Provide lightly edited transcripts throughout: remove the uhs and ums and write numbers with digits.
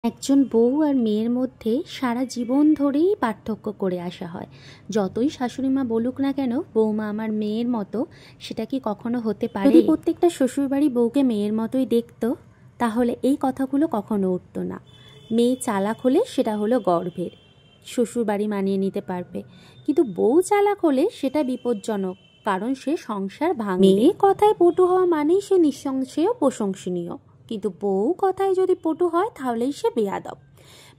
একজন বউ আর মেয়ের মধ্যে সারা জীবন ধরেই পার্থক্য করে আসা হয়। যতই শাশুড়িমা বলুক না কেন বৌমা আমার মেয়ের মতো, সেটা কি কখনো হতে পারে? যদি প্রত্যেকটা শ্বশুরবাড়ি বউকে মেয়ের মতোই দেখতো তাহলে এই কথাগুলো কখনো উঠতো না। মেয়ে চালাক হলে সেটা হলো গর্ভের, শ্বশুরবাড়ি মানিয়ে নিতে পারবে, কিন্তু বউ চালাক হলে সেটা বিপজ্জনক, কারণ সে সংসার ভাঙবে। মেয়ে কথায় পটু হওয়া মানেই সে নিঃসংশয়েও প্রশংসনীয়, কিন্তু বউ কথায় যদি পটু হয় তাহলেই সে বেয়াদব।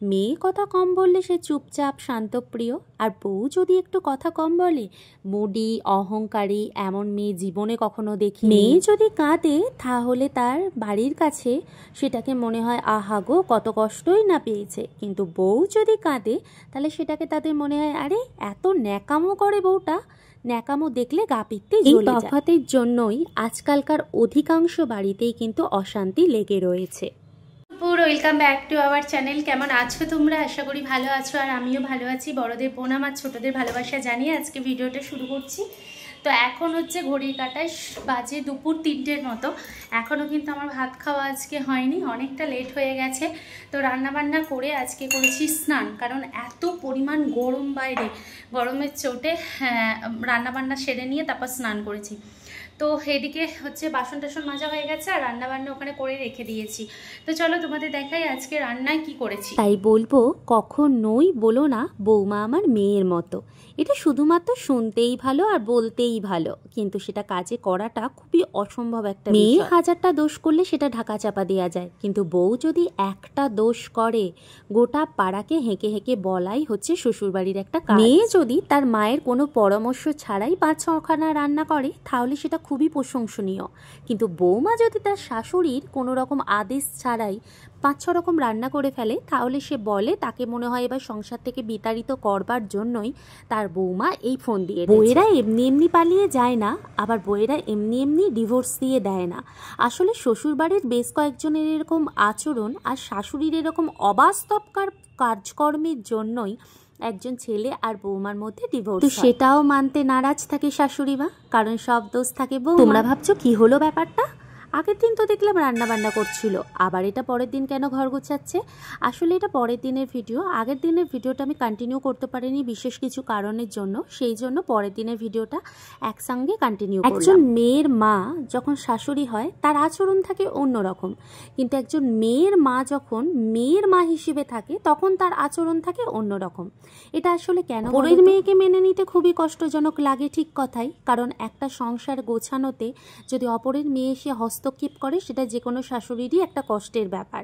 মেয়ে কথা কম বললে সে চুপচাপ শান্তপ্রিয়, আর বউ যদি একটু কথা কম বলে মুডি অহংকারী, এমন মেয়ে জীবনে কখনো দেখি। মেয়ে যদি কাঁদে তাহলে তার বাড়ির কাছে সেটাকে মনে হয় আহা গো কত কষ্টই না পেয়েছে, কিন্তু বউ যদি কাঁদে তাহলে সেটাকে তাদের মনে হয় আরে এত ন্যাকামো করে বউটা, ন্যাকামো দেখলে গা পিত্তে জ্বলে যায়। এই তফাতের জন্যই আজকালকার অধিকাংশ বাড়িতেই কিন্তু অশান্তি লেগে রয়েছে। Welcome back to our channel. কেমন আছো তোমরা? আশা করি ভালো আছো, আর আমিও ভালো আছি। বড়দের প্রণাম আর ছোটদের ভালোবাসা জানিয়ে আজকে ভিডিওটা শুরু করছি। তো এখন হচ্ছে ঘড়ির কাঁটায় বাজে দুপুর 3টের মতো। এখনও কিন্তু আমার ভাত খাওয়া আজকে হয়নি, অনেকটা লেট হয়ে গেছে। তো রান্নাবান্না করে আজকে করেছি স্নান, কারণ এত পরিমাণ গরম বাইরে, গরমের চোটে রান্নাবান্না সেরে নিয়ে তারপর স্নান করেছি। তো এদিকে হচ্ছে বাসন টাসন মাজা হয়ে গেছে আর রান্নাবান্না ওখানে করে রেখে দিয়েছি। তো চলো তোমাদের দেখাই আজকে রান্নায় কি করেছি। তাই বলবো কখনোই বলো না বৌমা আমার মেয়ের মতো। এটা শুধুমাত্র শুনতেই ভালো আর বলতেই ভালো, কিন্তু সেটা কাজে করাটা খুবই অসম্ভব একটা বিষয়। মেয়ে হাজারটা দোষ করলে সেটা ঢাকা চাপা দেওয়া যায়, কিন্তু বউ যদি একটা দোষ করে গোটা পাড়াকে হেঁকে হেঁকে বলাই হচ্ছে শ্বশুরবাড়ির একটা কাজ। মেয়ে যদি তার মায়ের কোনো পরামর্শ ছাড়াই 5-6খানা রান্না করে তাহলে সেটা খুবই প্রশংসনীয়, কিন্তু বৌমা যদি তার শাশুড়ির কোনো রকম আদেশ ছাড়াই 5-6 রকম রান্না করে ফেলে তাহলে সে বলে তাকে মনে হয় এবার সংসার থেকে বিতাড়িত করবার জন্যই তার বৌমা এই ফোন দিয়ে। বউয়েরা এমনি এমনি পালিয়ে যায় না, আবার বউয়েরা এমনি এমনি ডিভোর্স দিয়ে দেয় না। আসলে শ্বশুরবাড়ির বেশ কয়েকজনের এরকম আচরণ আর শাশুড়ির এরকম অবাস্তবকার কাজকর্মের জন্যই একজন ছেলে আর বৌমার মধ্যে ডিভোর্স। তো সেটাও মানতে নারাজ থাকে শাশুড়িমা, কারণ সব দোষ থাকে বউ। তোমরা ভাবছো কি হলো ব্যাপারটা? আগের দিন তো দেখলাম রান্না বান্না করছিল, আবার এটা পরের দিন কেন ঘর গোছাচ্ছে? আসলে এটা পরের দিনের ভিডিও, আগের দিনের ভিডিওটা আমি কন্টিনিউ করতে পারিনি বিশেষ কিছু কারণের জন্য, সেই জন্য পরের দিনের ভিডিওটা একসঙ্গে কন্টিনিউ করলাম। একজন মেয়ের মা যখন শাশুড়ি হয় তার আচরণ থাকে অন্যরকম, কিন্তু একজন মেয়ের মা যখন মেয়ের মা হিসেবে থাকে তখন তার আচরণ থাকে অন্যরকম। এটা আসলে কেন? পরের মেয়েকে মেনে নিতে খুবই কষ্টজনক লাগে, ঠিক কথাই, কারণ একটা সংসার গোছানোতে যদি অপরের মেয়ে এসে হস্তক্ষেপ করে সেটা যে কোনো শাশুড়িরই একটা কষ্টের ব্যাপার।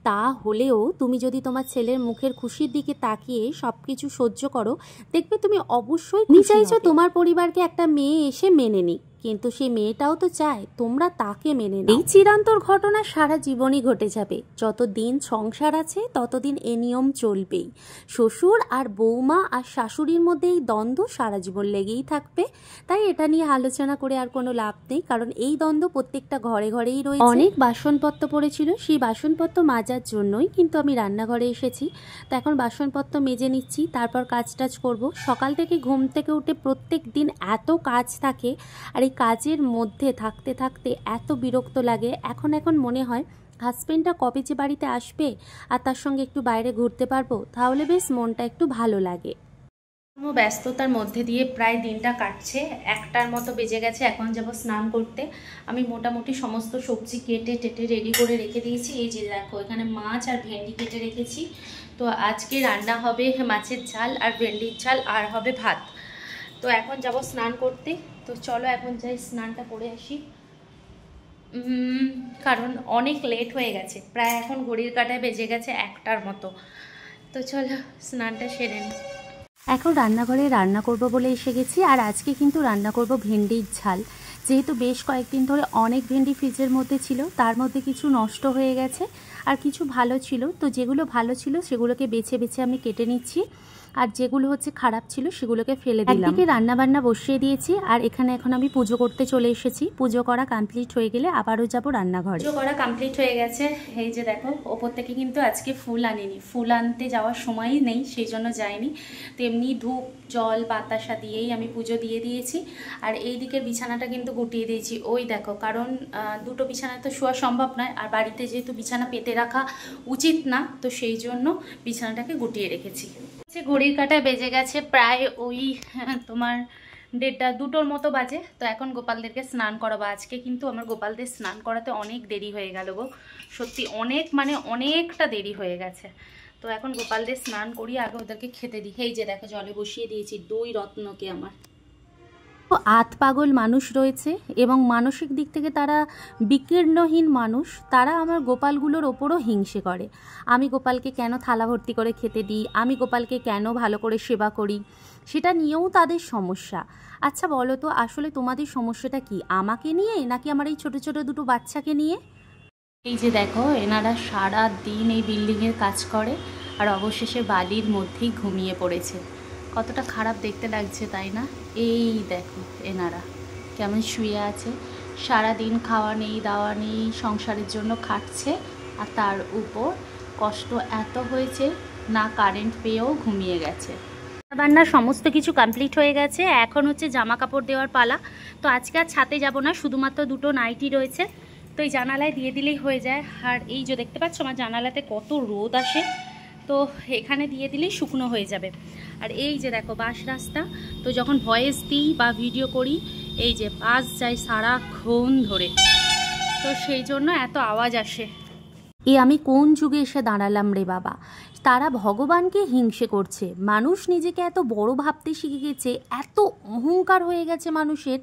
তা হলেও তুমি যদি তোমার ছেলের মুখের খুশির দিকে তাকিয়ে সবকিছু সহ্য করো, দেখবে তুমি অবশ্যই চাইছো তোমার পরিবারকে একটা মেয়ে এসে মেনে নিক, কিন্তু সেই মেয়েটাও তো চায় তোমরা তাকে মেনে নাও। এই চিরান্তর ঘটনা সারা জীবনই ঘটে যাবে, যতদিন সংসার আছে ততদিন এ নিয়ম চলবেই। শ্বশুর আর বৌমা আর শাশুড়ির মধ্যে এই দ্বন্দ্ব সারা জীবন লেগেই থাকবে। তাই এটা নিয়ে আলোচনা করে আর কোনো লাভ নেই, কারণ এই দ্বন্দ্ব প্রত্যেকটা ঘরে ঘরেই রয়েছে। অনেক বাসনপত্র পড়েছিল, সেই বাসনপত্র মাজার জন্যই কিন্তু আমি রান্নাঘরে এসেছি। তো এখন বাসনপত্র মেজে নিচ্ছি, তারপর কাজ টাজ করবো। সকাল থেকে ঘুম থেকে উঠে প্রত্যেক দিন এত কাজ থাকে, আর এই কাজের মধ্যে থাকতে থাকতে এত বিরক্ত লাগে। এখন মনে হয় হাজবেন্ডটা কবে যে বাড়িতে আসবে আর তার সঙ্গে একটু বাইরে ঘুরতে পারবো, তাহলে বেশ মনটা একটু ভালো লাগে। ব্যস্ততার মধ্যে দিয়ে প্রায় দিনটা কাটছে, 1টার মতো বেজে গেছে। এখন যাব স্নান করতে। আমি মোটামুটি সমস্ত সবজি কেটে টেটে রেডি করে রেখে দিয়েছি। এই যে দেখো এখানে মাছ আর ভেন্ডি কেটে রেখেছি। তো আজকে রান্না হবে মাছের ঝাল আর ভেন্ডির ঝাল, আর হবে ভাত। তো এখন যাব স্নান করতে। তো চলো এখন যাই স্নানটা করে আসি, কারণ অনেক লেট হয়ে গেছে, প্রায় এখন ঘড়ির কাঁটায় বেজে গেছে 1টার মতো। তো চলো স্নানটা সেরে নিই। এখন রান্নাঘরে রান্না করব বলে এসে গেছি, আর আজকে কিন্তু রান্না করব ভেন্ডির ঝাল। যেহেতু বেশ কয়েকদিন ধরে অনেক ভেন্ডি ফ্রিজের মধ্যে ছিল, তার মধ্যে কিছু নষ্ট হয়ে গেছে আর কিছু ভালো ছিল, তো যেগুলো ভালো ছিল সেগুলোকে বেছে বেছে আমি কেটে নিচ্ছি। আর যেগুলো হচ্ছে খারাপ ছিল সেগুলোকে ফেলে দিলাম। একদিকে রান্নাবান্না বসিয়ে দিয়েছি আর এখানে এখন আমি পুজো করতে চলে এসেছি। পুজো করা কমপ্লিট হয়ে গেলে আবারও যাব রান্নাঘরে। পুজো করা কমপ্লিট হয়ে গেছে। এই যে দেখো, ওপর থেকে কিন্তু আজকে ফুল আনিনি, ফুল আনতে যাওয়ার সময়ই নেই, সেই জন্য যাইনি। তো এমনি ধূপ জল বাতাসা দিয়েই আমি পুজো দিয়ে দিয়েছি। আর এই দিকের বিছানাটা কিন্তু গুটিয়ে দিয়েছি, ওই দেখো, কারণ দুটো বিছানা তো শোয়া সম্ভব নয়, আর বাড়িতে যেহেতু বিছানা পেতে রাখা উচিত না, তো সেই জন্য বিছানাটাকে গুটিয়ে রেখেছি। ঘড়ির কাঁটায় বেজে গেছে প্রায় ওই তোমার 1:30 2টোর মতো বাজে। তো এখন গোপালদেরকে স্নান করাবো। আজকে কিন্তু আমার গোপালদের স্নান করাতে অনেক দেরি হয়ে গেল গো, সত্যি অনেক, মানে অনেকটা দেরি হয়ে গেছে। তো এখন গোপালদের স্নান করিয়ে আগে ওদেরকে খেতে দিই। এই যে দেখো, জলে বসিয়ে দিয়েছি দই রত্নকে আমার। আত পাগল মানুষ রয়েছে এবং মানসিক দিক থেকে তারা বিকীর্ণহীন মানুষ, তারা আমার গোপালগুলোর ওপরও হিংসে করে। আমি গোপালকে কেন থালা ভর্তি করে খেতে দিই, আমি গোপালকে কেন ভালো করে সেবা করি, সেটা নিয়েও তাদের সমস্যা। আচ্ছা বলো তো, আসলে তোমাদের সমস্যাটা কি, আমাকে নিয়ে নাকি আমার এই ছোট ছোট দুটো বাচ্চাকে নিয়ে? এই যে দেখো, এনারা সারা দিন এই বিল্ডিংয়ের কাজ করে আর অবশেষে বালির মধ্যেই ঘুমিয়ে পড়েছে। কতটা খারাপ দেখতে লাগছে, তাই না? এই দেখো এনারা কেমন শুয়ে আছে, সারা দিন খাওয়া নেই দাওয়া নেই, সংসারের জন্য খাটছে, আর তার উপর কষ্ট এত হয়েছে, না কারেন্ট পেয়েও ঘুমিয়ে গেছে। রান্নার সমস্ত কিছু কমপ্লিট হয়ে গেছে, এখন হচ্ছে জামা কাপড় দেওয়ার পালা। তো আজকে আর ছাদে যাব না, শুধুমাত্র দুটো নাইটি রয়েছে, তো এই জানালায় দিয়ে দিলেই হয়ে যায়। আর এই যে দেখতে পাচ্ছ আমার জানালাতে কত রোদ আসে, তো এখানে দিয়ে দিলেই শুকনো হয়ে যাবে। আর এই যে দেখো বাস রাস্তা, তো যখন ভয়েস দিই বা ভিডিও করি এই যে বাস যায় সারাক্ষণ ধরে, তো সেই জন্য এত আওয়াজ আসে। আমি কোন যুগে এসে দাঁড়ালাম রে বাবা। তারা ভগবানকে হিংসে করছে, মানুষ নিজেকে এত বড় ভাবতে শিখে গেছে, এত অহংকার হয়ে গেছে মানুষের,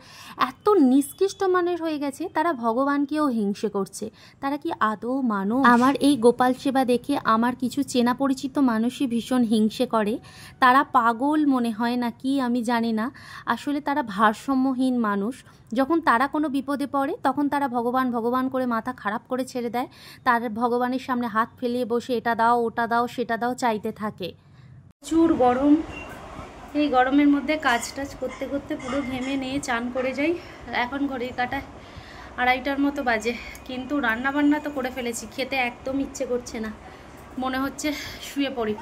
এত নিষ্কৃষ্ট মানের হয়ে গেছে, তারা ভগবানকেও হিংসে করছে। তারা কি আদৌ মানুষ? আমার এই গোপাল সেবা দেখে আমার কিছু চেনা পরিচিত মানুষই ভীষণ হিংসে করে। তারা পাগল মনে হয় না কি আমি জানি না, আসলে তারা ভারসাম্যহীন মানুষ। যখন তারা কোনো বিপদে পড়ে তখন তারা ভগবান ভগবান করে মাথা খারাপ করে ছেড়ে দেয়, তার ভগবানের সামনে হাত ফেলিয়ে বসে এটা দাও ওটা দাও সেটা দাও চাইতে থাকে। প্রচুর গরম, এই গরমের মধ্যে কাজ টাজ করতে করতে পুরো ঘেমে নিয়ে চান করে যাই। এখন ঘড়ির কাঁটায় 2:30টার মতো বাজে, কিন্তু রান্না বান্না তো করে ফেলেছি, খেতে একদম ইচ্ছে করছে না, মনে হচ্ছে শুয়ে পড়ি।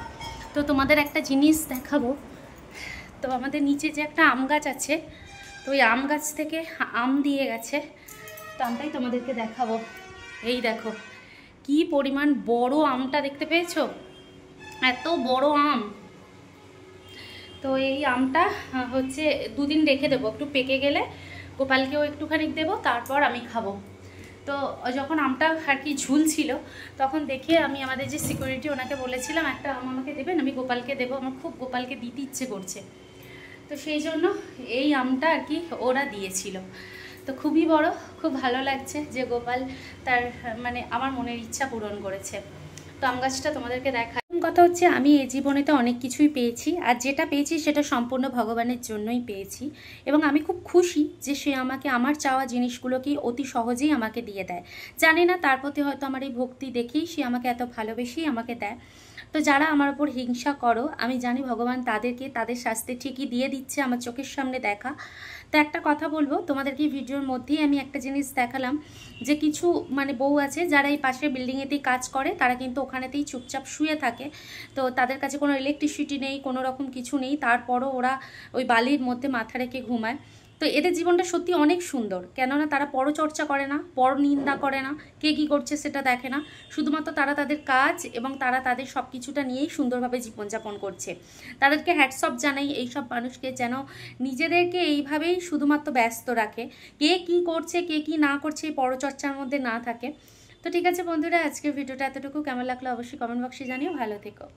তো তোমাদের একটা জিনিস দেখাবো। তো আমাদের নিচে যে একটা আম গাছ আছে, তো ওই আম গাছ থেকে আম দিয়ে গেছে, তো আমটাই তোমাদেরকে দেখাবো। এই দেখো কি পরিমাণ বড় আমটা, দেখতে পেয়েছো? এত বড় আম। তো এই আমটা হচ্ছে 2 দিন রেখে দেবো, একটু পেকে গেলে গোপালকেও একটুখানি দেবো, তারপর আমি খাবো। তো যখন আমটা আর কি ঝুল ছিল, তখন দেখে আমি আমাদের যে সিকিউরিটি ওনাকে বলেছিলাম একটা আম আমাকে দেবেন, আমি গোপালকে দেবো, আমার খুব গোপালকে দিতে ইচ্ছে করছে। তো সেই জন্য এই আমটা আর কি ওরা দিয়েছিল। তো খুবই বড়, খুব ভালো লাগছে যে গোপাল তার মানে আমার মনের ইচ্ছা পূরণ করেছে। তো আম গাছটা তোমাদেরকে দেখাই। কথা হচ্ছে আমি এই জীবনে তো অনেক কিছুই পেয়েছি, আর যেটা পেয়েছি সেটা সম্পূর্ণ ভগবানের জন্যই পেয়েছি, এবং আমি খুব খুশি যে সে আমাকে আমার চাওয়া জিনিসগুলোকেই অতি সহজেই আমাকে দিয়ে দেয়। জানি না তার প্রতি হয়তো আমার এই ভক্তি দেখেই সে আমাকে এত ভালোবেসেই আমাকে দেয়। তো যারা আমার ওপর হিংসা করো, আমি জানি ভগবান তাদেরকে তাদের শাস্তি ঠিকই দিয়ে দিচ্ছে, আমার চোখের সামনে দেখা। তো একটা কথা বলবো তোমাদেরকে, ভিডিওর মধ্যেই আমি একটা জিনিস দেখালাম যে কিছু মানে বউ আছে যারা এই পাশের বিল্ডিংয়েতেই কাজ করে, তারা কিন্তু ওখানেতেই চুপচাপ শুয়ে থাকে। তো তাদের কাছে কোনো ইলেকট্রিসিটি নেই, কোনো রকম কিছু নেই, তারপরও ওরা ওই বালির মধ্যে মাথা রেখে ঘুমায়। তো এদের জীবনটা সত্যি অনেক সুন্দর, কেননা তারা পরচর্চা করে না, পর নিন্দা করে না, কে কী করছে সেটা দেখে না, শুধুমাত্র তারা তাদের কাজ এবং তারা তাদের সব কিছুটা নিয়েই সুন্দরভাবে জীবনযাপন করছে। তাদেরকে হ্যাটস অফ জানাই এইসব মানুষকে, যেন নিজেদেরকে এইভাবেই শুধুমাত্র ব্যস্ত রাখে, কে কী করছে কে কী না করছে এই পরচর্চার মধ্যে না থাকে। তো ঠিক আছে বন্ধুরা, আজকের ভিডিওটা এতটুকু। কেমন লাগলো অবশ্যই কমেন্ট বক্সে জানিও। ভালো থেকো।